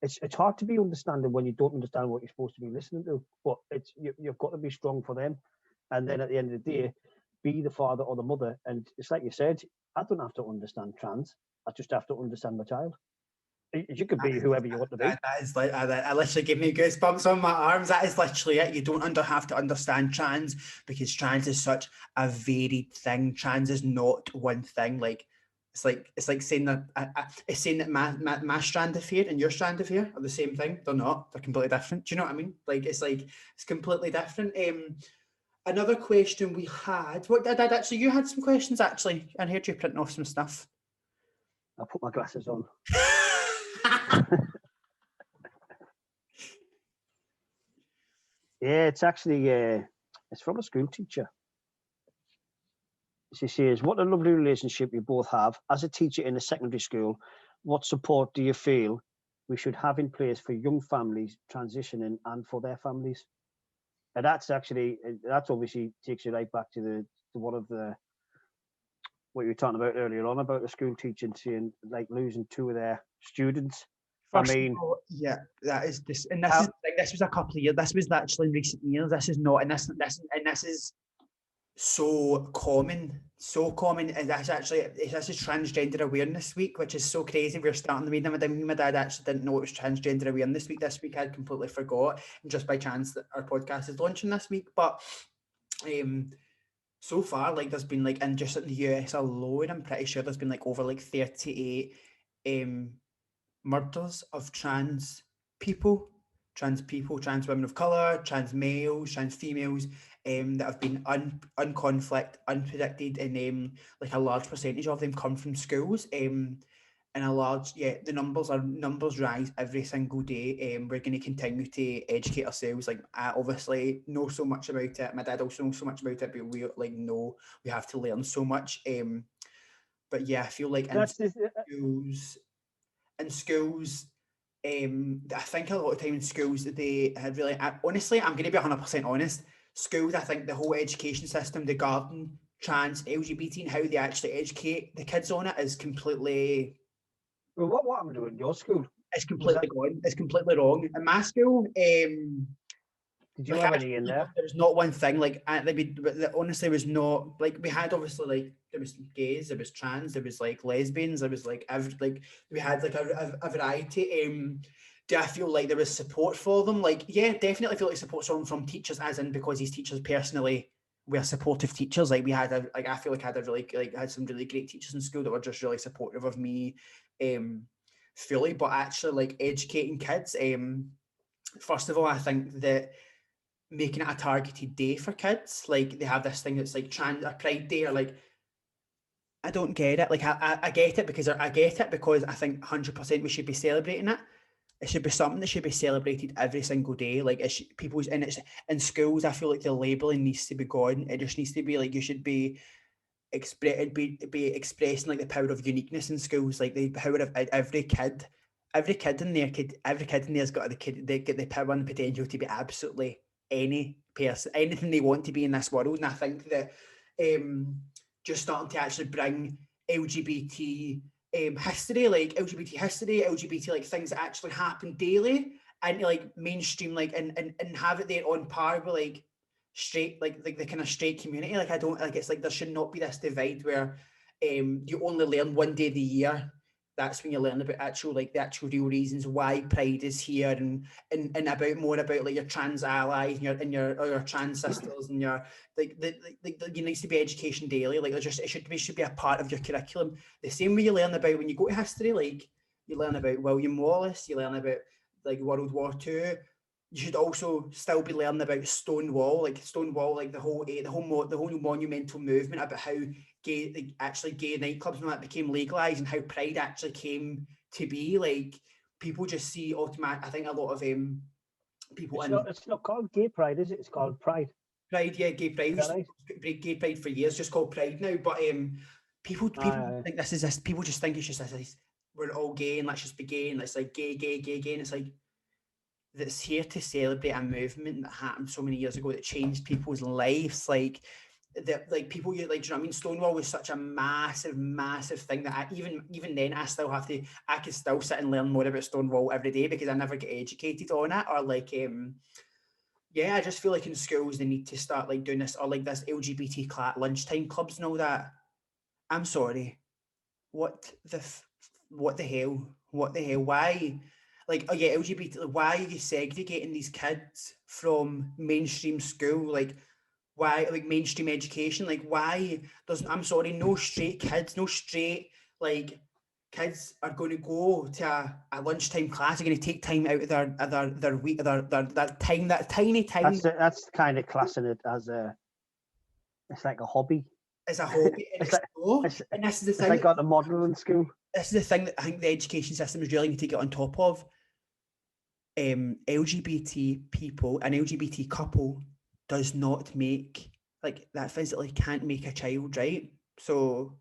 It's hard to be understanding when you don't understand what you're supposed to be listening to. But you've got to be strong for them, and then at the end of the day, be the father or the mother. And it's like you said, I don't have to understand trans. I just have to understand my child. You could be whoever you want to be. That is like, I literally give me goosebumps on my arms. That is literally it. You don't have to understand trans, because trans is such a varied thing. Trans is not one thing. Like, it's like saying that it's saying that my strand of hair and your strand of hair are the same thing. They're not. They're completely different. Do you know what I mean? Like, it's completely different. Another question we had. What did actually? You had some questions actually. I heard you printing off some stuff. I'll put my glasses on. Yeah, it's actually it's from a school teacher. She says, "What a lovely relationship you both have. As a teacher in a secondary school, what support do you feel we should have in place for young families transitioning and for their families?" And that's obviously takes you right back to one of the what you were talking about earlier on about the school teaching, saying like losing two of their students. First of all, yeah, that is this, and this is like, this was a couple of years. This was actually in recent years. This is not, and this is so common, and this is Transgender Awareness Week, which is so crazy. We're starting the meeting. My dad actually didn't know it was Transgender Awareness Week this week. I'd completely forgot, and just by chance that our podcast is launching this week. But so far, like there's been like, and just in the US alone, I'm pretty sure there's been like over like 38 murders of trans women of colour, trans males, trans females, that have been unpredicted, and like a large percentage of them come from schools. And the numbers rise every single day. We're going to continue to educate ourselves. Like I obviously know so much about it. My dad also knows so much about it, but we know we have to learn so much. But yeah, I feel like in schools, I think a lot of time in schools they had really, honestly, I'm going to be 100% honest. Schools, I think the whole education system, regarding trans, LGBT, and how they actually educate the kids on it is completely. Well, what am I doing in your school? It's completely gone. It's completely wrong. In my school, did you have any in there? There was not one thing. Like, honestly, was not like we had. Obviously, like there was gays, there was trans, there was like lesbians, there was like we had like a variety. Do I feel like there was support for them? Like, yeah, definitely feel like support from teachers, as in because these teachers personally were supportive teachers. Like we had I feel like I had some really great teachers in school that were just really supportive of me, fully. But actually, like educating kids, first of all, I think that making it a targeted day for kids, like they have this thing that's like a Pride Day, or like, I don't get it. Like I get it because I think 100% we should be celebrating it. It should be something that should be celebrated every single day. Like it's in schools. I feel like the labeling needs to be gone. It just needs to be like you should be expressing like the power of uniqueness in schools, like the power of every kid in there. Every kid in there's got they get the power and potential to be absolutely any person, anything they want to be in this world. And I think that just starting to actually bring LGBT history, like LGBT like things that actually happen daily, and like mainstream, like and have it there on par with like straight, like the kind of straight community. Like I don't like, it's like there should not be this divide where you only learn one day of the year. That's when you learn about the actual real reasons why Pride is here, and about more about like your trans allies and your trans sisters, and your like you needs to be education daily. Like it should be a part of your curriculum. The same way you learn about when you go to history, like you learn about William Wallace, you learn about like World War II. You should also still be learning about Stonewall, like the whole monumental movement about how gay nightclubs and that became legalized, and how Pride actually came to be. Like people just see automatic. I think a lot of people. It's not called Gay Pride, is it? It's called Pride. Pride, yeah, Gay Pride. Gay Pride for years, just called Pride now. But people think this is this. People just think it's just this. We're all gay and let's just be gay, and it's like gay, and it's like. That's here to celebrate a movement that happened so many years ago that changed people's lives. Like that, like people, like, do you know what I mean? Stonewall was such a massive thing that even then I could still sit and learn more about Stonewall every day because I never get educated on it. Or like, yeah, I just feel like in schools they need to start like doing this, or like this LGBT lunchtime clubs and all that. I'm sorry, what the hell? Why? Like, oh yeah, LGBT, why are you segregating these kids from mainstream school? Like, why, like, mainstream education? Like, why I'm sorry, no straight kids, like, kids are going to go to a lunchtime class. They're going to take time out of their week, their time, that tiny time. That's kind of classing it as a It's like a hobby. It's a hobby, and and this is the It's thing. like got the modelling school. This is the thing that I think the education system is really need to get on top of. LGBT people, an LGBT couple does not make, like, that physically can't make a child, right? So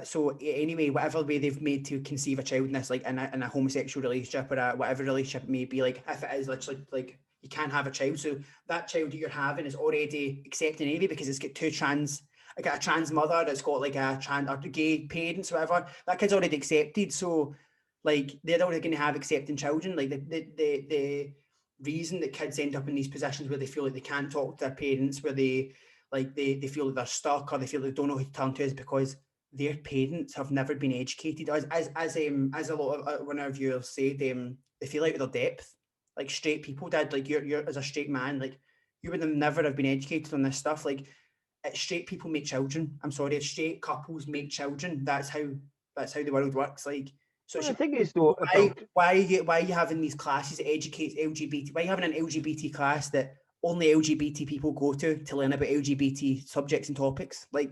so anyway, whatever way they've made to conceive a child in this, like in a homosexual relationship or whatever relationship it may be, like if it is literally like you can't have a child, so that child that you're having is already accepted anyway because it's got like a trans mother, it's got like a trans or gay parents, whatever. That kid's already accepted, so like they're already going to have accepting children. Like the reason that kids end up in these positions where they feel like they can't talk to their parents, where they feel like they're stuck or they feel they don't know who to turn to, is because their parents have never been educated. As a lot of one of our viewers said, they feel out of their depth. Like straight people did. Like you're as a straight man, like you would have never have been educated on this stuff. Like straight people make children. I'm sorry, straight couples make children. That's how the world works. Like so. Well, the thing is though, why are you having these classes that educate LGBT? Why are you having an LGBT class that only LGBT people go to learn about LGBT subjects and topics? Like,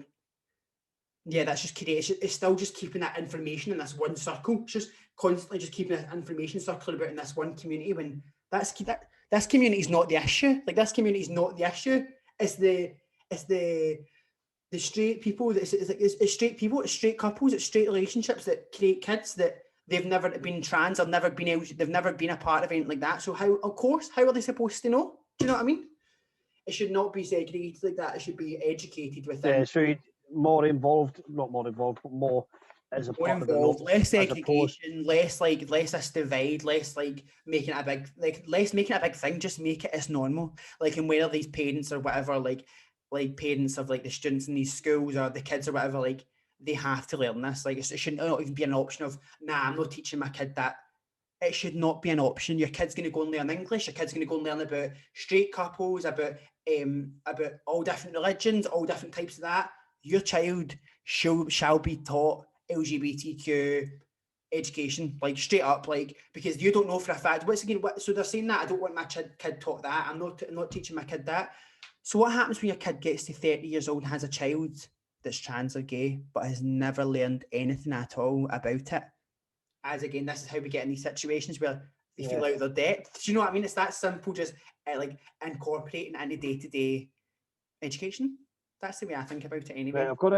yeah, that's just creating. It's still just keeping that information in this one circle. It's just constantly just keeping that information circle about in this one community. When this community is not the issue. Like this community is not the issue. It's the straight people. It's straight people. It's straight couples. It's straight relationships that create kids that they've never been trans. They've never been a part of anything like that. So how are they supposed to know? Do you know what I mean? It should not be segregated like that. It should be educated within. Yeah, so not more involved, but more as a part involved, of less segregation, less this divide, less like making it a big thing. Just make it as normal. Like, and whether these parents or whatever, like parents of like the students in these schools or the kids or whatever, like they have to learn this. Like it should not even be an option of I'm not teaching my kid that. It should not be an option. Your kid's going to go and learn English. Your kid's going to go and learn about straight couples, about all different religions, all different types of that. Your child shall be taught LGBTQ education, like straight up, like, because you don't know for a fact. So they're saying that I don't want my kid taught that. I'm not teaching my kid that. So what happens when your kid gets to 30 years old and has a child that's trans or gay, but has never learned anything at all about it? As again, this is how we get in these situations where they feel out of their depth. Do you know what I mean? It's that simple, just like incorporating into day-to-day education. That's the way I think about it anyway. I've got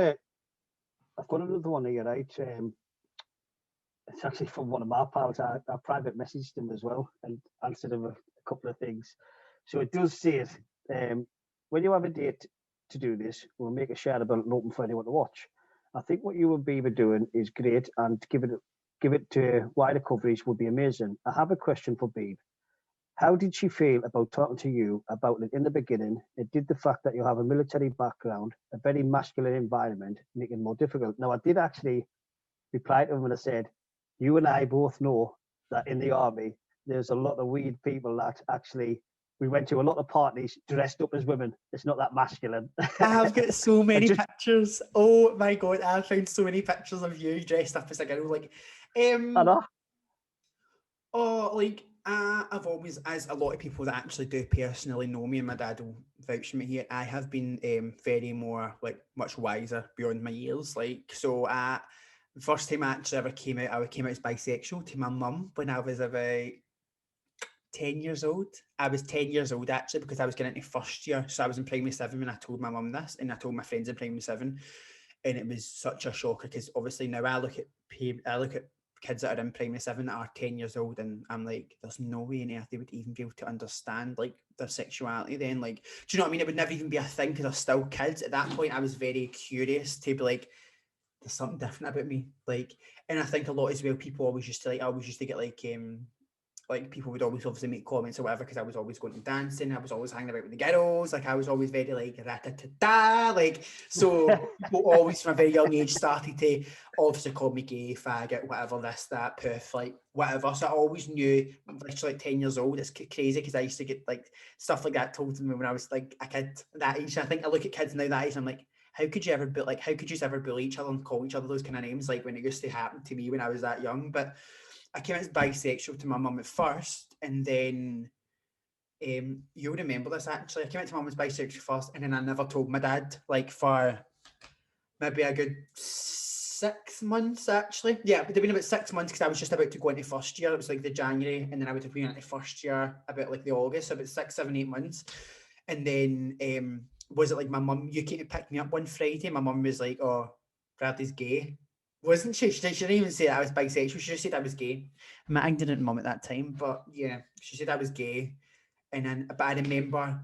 another one here, right? It's actually from one of my pals. I private messaged him as well and answered him a couple of things. So it does say it, when you have a date to do this, we'll make a share about it and open for anyone to watch. I think what you and Bebe doing is great, and give it to wider coverage would be amazing. I have a question for Bebe. How did she feel about talking to you about it in the beginning? It did the fact that you have a military background, a very masculine environment, make it more difficult. Now, I did actually reply to him and I said, you and I both know that in the army, there's a lot of weird people that actually, we went to a lot of parties dressed up as women. It's not that masculine. I've got so many pictures. Oh my God, I've found so many pictures of you dressed up as a girl. Like, I know. Oh, like, I've always, as a lot of people that actually do personally know me, and my dad will vouch for me here, I have been very more, like, much wiser beyond my years. Like, so the first time I actually ever came out, I came out as bisexual to my mum when I was about 10 years old. I was 10 years old actually, because I was getting into first year. So I was in primary 7 when I told my mum this, and I told my friends in primary 7. And it was such a shocker because obviously now I look at kids that are in primary 7 that are 10 years old, and I'm like, there's no way on earth they would even be able to understand like their sexuality then. Like, do you know what I mean? It would never even be a thing because they're still kids. At that point, I was very curious to be like, there's something different about me. Like, and I think a lot as well, people always used to get like people would always obviously make comments or whatever because I was always going to dancing, I was always hanging about with the girls, like I was always very like rat-a-ta-ta, like, so people always from a very young age started to obviously call me gay, faggot, whatever, this, that, perf, like whatever. So I always knew, literally like 10 years old, it's crazy because I used to get like stuff like that told to me when I was like a kid that age. I think I look at kids now that age, I'm like, how could you ever bully each other and call each other those kind of names, like when it used to happen to me when I was that young? But I came out as bisexual to my mum at first, and then You'll remember this actually. I came out to my mum's bisexual first, and then I never told my dad, like for maybe a good 6 months actually. Yeah, it would have been about 6 months because I was just about to go into first year. It was like the January, and then I would have been into first year about like the August, so about 6, 7, 8 months. And then was it like my mum, you came to pick me up one Friday? My mum was like, "Oh, Bradley's gay." Wasn't she? She didn't even say that I was bisexual. She just said I was gay. I'm an ignorant mum at that time, but yeah, she said I was gay. And then, but I remember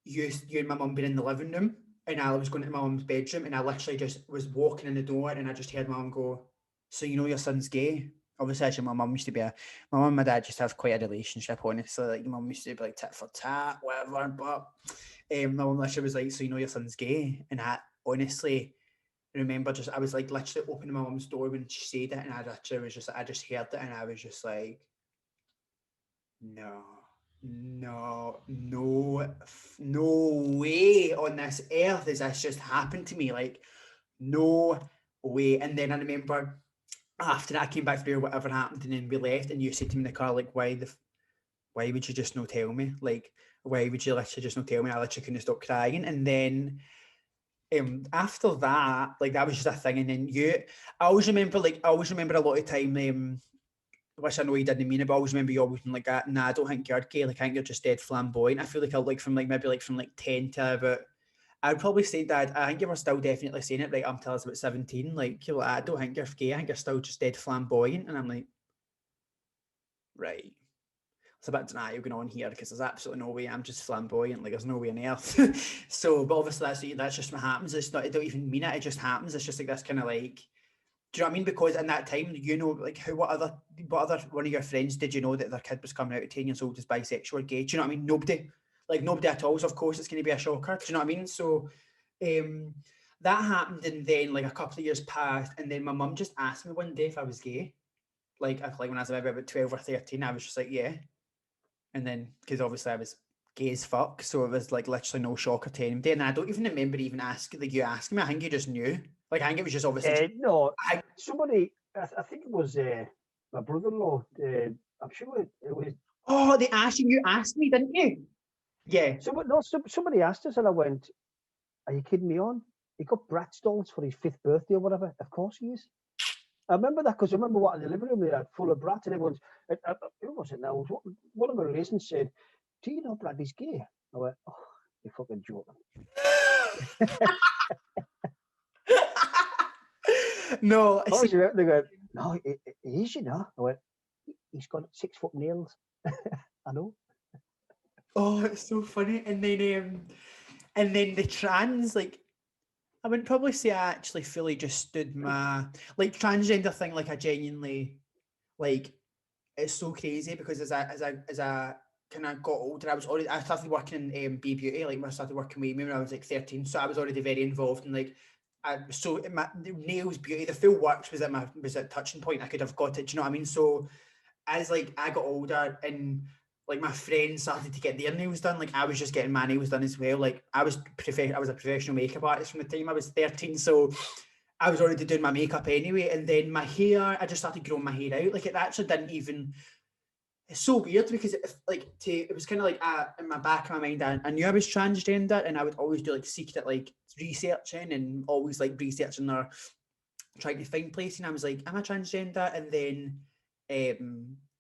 you and my mum being in the living room, and I was going to my mum's bedroom, and I literally just was walking in the door, and I just heard my mum go, "So you know your son's gay?" Obviously, actually, my mum used to be my mum and my dad just have quite a relationship, honestly. Like, your mum used to be like tit for tat, whatever, but my mum literally was like, "So you know your son's gay?" And I honestly remember I was like literally opening my mum's door when she said it, and I literally was just, I just heard it, and I was just like, no, no way on this earth has this just happened to me. Like, no way. And then I remember after that I came back through whatever happened, and then we left, and you said to me in the car, like, why would you just not tell me? Like, why would you literally just not tell me? I literally couldn't stop crying. And then after that, like, that was just a thing. And then I always remember a lot of time, which I know you didn't mean it, but I always remember you always being like, "Nah, I don't think you're gay. Like, I think you're just dead flamboyant." I feel like from 10 to about, I'd probably say that I think you were still definitely saying it right up until I was about 17. Like, you're like, "I don't think you're gay. I think you're still just dead flamboyant." And I'm like, right. It's a bit denial going on here because there's absolutely no way I'm just flamboyant. Like, there's no way on earth. So, but obviously that's just what happens. It's not, I don't even mean it. It just happens. It's just like this kind of like, do you know what I mean? Because in that time, you know, like, what other one of your friends did you know that their kid was coming out at 10 years old as bisexual or gay? Do you know what I mean? Nobody at all. So of course it's going to be a shocker. Do you know what I mean? So that happened, and then like a couple of years passed, and then my mum just asked me one day if I was gay. Like when I was maybe about 12 or 13, I was just like, yeah. And then, because obviously I was gay as fuck, so it was like literally no shocker to anybody. And I don't even remember even asking, like, you asking me. I think you just knew. Like, I think it was just obviously. No, somebody, I think it was my brother-in-law. I'm sure it was. Oh, you asked me, didn't you? Yeah. Somebody asked us, and I went, "Are you kidding me on? He got Bratz dolls for his 5th birthday or whatever." Of course he is. I remember that because I remember what in the living room they had full of Bratz, and everyone's. Who was it now? One of my relations said, "Do you know Bradley's gay?" I went, "Oh, you're fucking joking." No, They go, "No, he is, you know." I went, "He's got 6-foot nails." I know. oh, it's so funny. And then the trans, like, I wouldn't probably say I actually fully just stood my like transgender thing. Like, I genuinely, like, it's so crazy because as I kind of got older, I started working in B Beauty, like when I started working with me when I was like 13. So I was already very involved in like, my nails beauty, the full works was at touching point. I could have got it. Do you know what I mean? So as like I got older and like my friends started to get their nails done, like I was just getting my nails done as well. Like I was a professional makeup artist from the time I was 13, so I was already doing my makeup anyway. And then my hair, I just started growing my hair out. Like it actually didn't even. It's so weird because it was kind of like in my back of my mind, I knew I was transgender, and I would always do like secret like researching and always like researching or trying to find places. And I was like, am I transgender? And then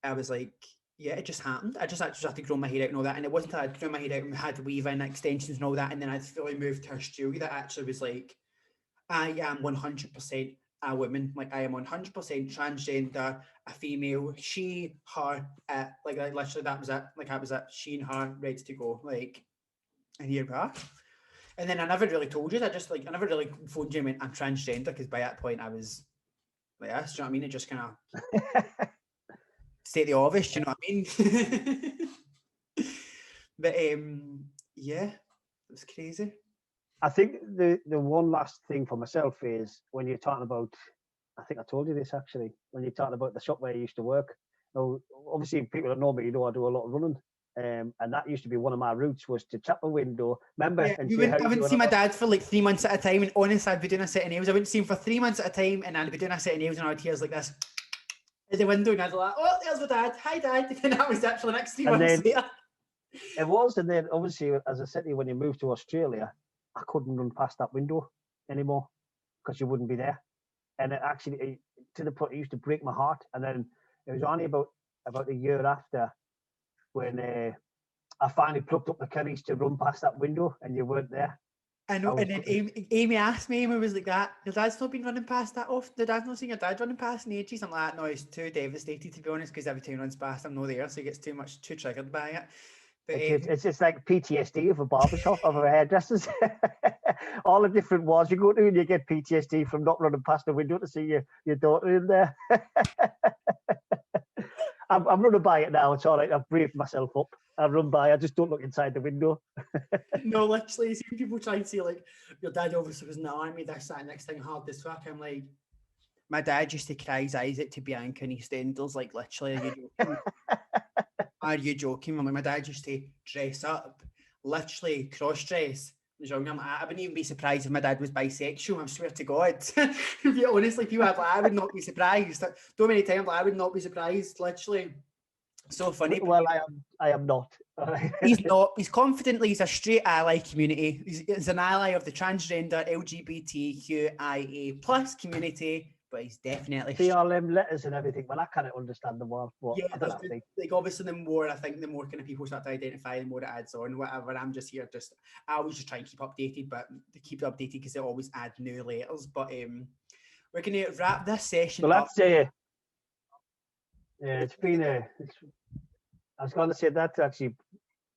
I was like, yeah, it just happened. I just actually started growing my hair out and all that. And it wasn't until I'd grown my hair out and had Levi and extensions and all that, and then I'd fully moved to Australia that actually was like, I am 100% a woman. Like, I am 100% transgender, a female, she, her, like literally that was it. Like, that was it. She and her, ready to go. Like, and here we are. And then I never really told you. I never really phoned you and went, I'm transgender, because by that point I was like, yes, do you know what I mean? It just kind of state the obvious, do you know what I mean? But yeah, it was crazy. I think the one last thing for myself is when you're talking about, I think I told you this actually, when you're talking about the shop where I used to work. Now, obviously, people that know me, you know I do a lot of running. And that used to be one of my routes, was to tap a window. Remember? Yeah, And I wouldn't see my dad for like 3 months at a time, and honestly, I'd be doing a set of nails. I wouldn't see him for 3 months at a time, and I'd be doing a set of nails, and I'd hear like this at the window, and I'd be like, "Oh, there's my dad. Hi, Dad." And that was actually the next 3 months later. It was, and then obviously, as I said to you, when you moved to Australia, I couldn't run past that window anymore because you wouldn't be there. And to the point, it used to break my heart. And then it was only about a year after when I finally plucked up the courage to run past that window, and you weren't there. I know, and then Amy asked me, Amy was like, "That your dad's not been running past that often. The dad's not seen your dad running past in ages." I'm like, "No, he's too devastated, to be honest, because every time he runs past, I'm not there, so he gets too triggered by it." But it's just like PTSD of a barbershop, of a hairdresser's. All the different walls you go to, and you get PTSD from not running past the window to see your daughter in there. I'm running by it now. It's all right. I've braved myself up. I run by. I just don't look inside the window. No, literally, see people try and say like, "Your dad obviously was in the army. That's that next thing hard as fuck." I'm like, my dad used to cry his eyes out to Bianca in EastEnders. Like, literally, are you joking? Are you joking? I'm like, my dad used to dress up, literally cross dress. I wouldn't even be surprised if my dad was bisexual. I swear to God. Honestly, people are like, I would not be surprised. So many times, like, I would not be surprised. Literally, so funny. Well, I am not. He's not. He's confidently. He's a straight ally community. He's an ally of the transgender LGBTQIA plus community. But he's definitely see all them letters and everything. Well, I can't understand them all. But yeah, I don't know, like obviously the more I think, the more kind of people start to identify, the more it adds on. Whatever. I'm just here. I always just try and keep updated, but to keep it updated because they always add new letters. But we're gonna wrap this session well, up. Yeah, it's been I was going to say that actually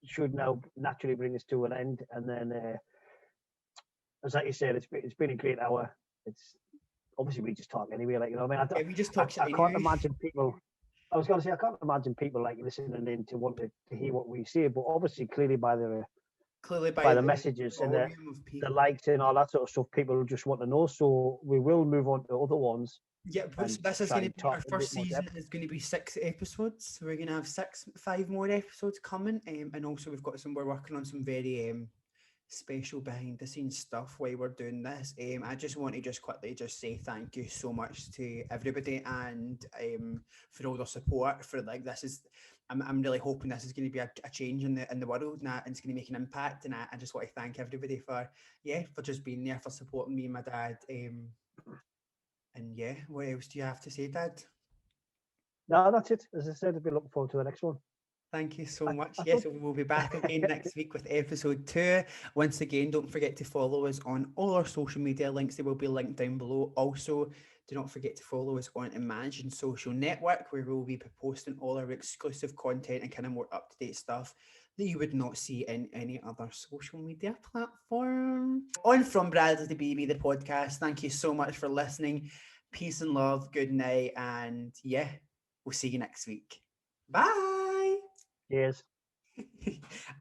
should now naturally bring us to an end, and then as like you said, it's been a great hour. It's obviously we just talk anyway, like, you know what I mean? We just talk. I can't imagine people. I was going to say I can't imagine people like listening in to want to hear what we say, but obviously clearly by the messages and the likes and all that sort of stuff, people just want to know. So we will move on to other ones. Yeah, this is going to be our first season. Is going to be 6 episodes. We're going to have 5 more episodes coming, and also we're working on some very special behind the scenes stuff while we're doing this. I just want to quickly say thank you so much to everybody and for all the support. For like I'm really hoping this is going to be a change in the world and it's going to make an impact. And I just want to thank everybody for just being there, for supporting me and my dad. And yeah, what else do you have to say, Dad? No, that's it. As I said, I'll be looking forward to the next one. Thank you so much. Yes, we'll be back again next week with episode 2. Once again, don't forget to follow us on all our social media links. They will be linked down below. Also, do not forget to follow us on Imagine Social Network, where we'll be posting all our exclusive content and kind of more up-to-date stuff that you would not see in any other social media platform. On From Bradley to Bebe, the podcast. Thank you so much for listening. Peace and love. Good night. And yeah, we'll see you next week. Bye. Cheers.